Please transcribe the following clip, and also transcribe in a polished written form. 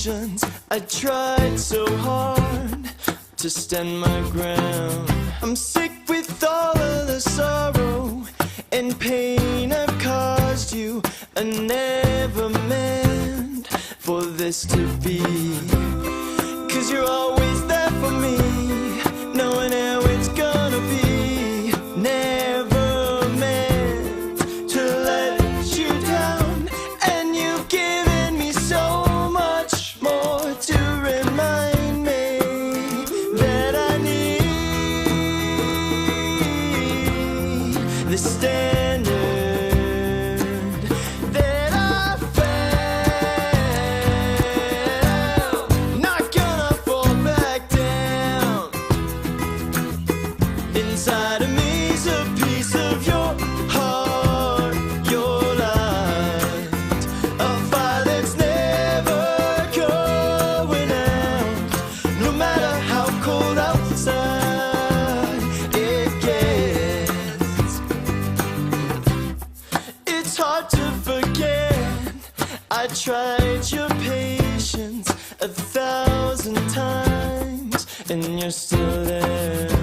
emotions. I tried so hard to stand my ground. I'm sick with all of the sorrow and pain I've caused you. I never meant for this to be, 'cause you're always there for me, knowing how it's gonna be. Never meant to let you down, and you've given me so much more to remind me that I need the standard that I found. Not gonna fall back down. Inside of me's a piece of your heart, your light, a fire that's never going out. No matter how cold outside it gets, it's hard to forget. I tried your patience 1,000 times, and you're still there.